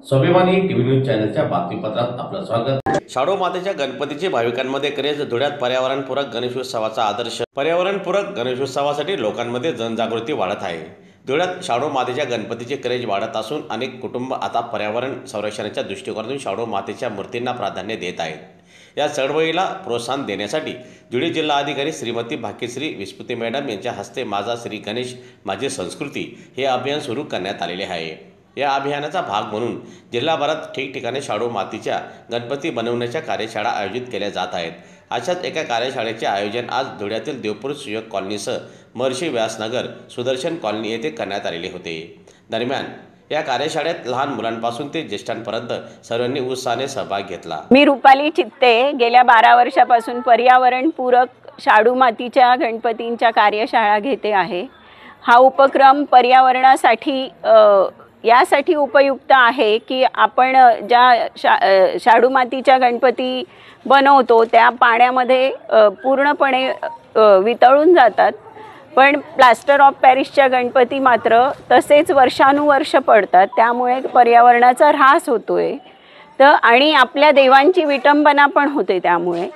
स्वाभिमानी TV news चॅनलच्या बातमीपत्रात आपलं स्वागत। शाडू मातेच्या गणपतीची भाविकांमध्ये क्रेज। धुळ्यात पर्यावरणपूरक गणेशोत्सवाचा आदर्श। पर्यावरणपूरक गणेशोत्सवासाठी लोकांमध्ये जनजागृती वाढत आहे। धुळ्यात शाडू मातेच्या गणपतीची क्रेज वाढत असून अनेक कुटुंब आता पर्यावरण संरक्षणाच्या दृष्टिकोनातून शाडू मातेच्या मूर्तींना प्राधान्य देत आहेत। या चळवळीला प्रोत्साहन देण्यासाठी धुळे जिल्हा अधिकारी श्रीमती भाग्यश्री विस्पुते मॅडम यांच्या हस्ते माझा श्री गणेश माझी संस्कृती हे अभियान सुरू करण्यात आलेले आहे। या अभियानाचा भाग म्हणून जिल्हाभरात ठिकठिकाणी शाडू मातीच्या गणपती बनवण्याच्या कार्यशाळा आयोजित केल्या जात आहेत। अशाच एका कार्यशाळेचे आयोजन आज धुळ्यातील देवपूर सुयोग कॉलनीसह महर्षी व्यासनगर सुदर्शन कॉलनी येथे करण्यात आलेले होते। दरम्यान या कार्यशाळेत लहान मुलांपासून ते ज्येष्ठांपर्यंत सर्वांनी उत्साहाने सहभाग घेतला। मी रुपाली चित्ते गेल्या 12 वर्षापासून पर्यावरणपूरक शाडू मातीच्या गणपतींच्या कार्यशाळा घेते आहे। हा उपक्रम पर्यावरणासाठी यासाठी उपयुक्त आहे की आपण ज्या शाडू मातीच्या गणपती बनवतो त्या पाण्यामध्ये पूर्णपणे वितळून जातात, पण प्लास्टर ऑफ पॅरिसच्या गणपती मात्र तसेच वर्षानुवर्ष पडतात, त्यामुळे पर्यावरणाचा ऱ्हास होतोय आणि आपल्या देवांची विटंबना पण होते। त्यामुळे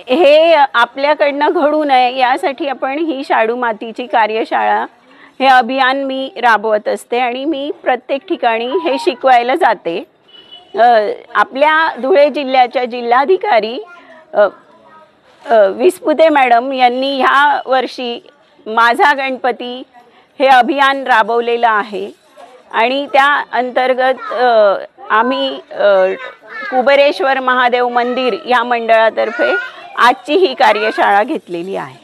हे आपल्याकडनं घडू नये यासाठी आपण ही शाडू मातीची कार्यशाळा हे अभियान मी राबवत असते आणि मी प्रत्येक ठिकाणी हे शिकवायला जाते। आपल्या धुळे जिल्ह्याच्या जिल्हाधिकारी विस्पुते मॅडम यांनी ह्या वर्षी माझा गणपती हे अभियान राबवलेलं आहे आणि त्या अंतर्गत आम्ही कुबेरेश्वर महादेव मंदिर या मंडळातर्फे आजची ही कार्यशाळा घेतलेली आहे।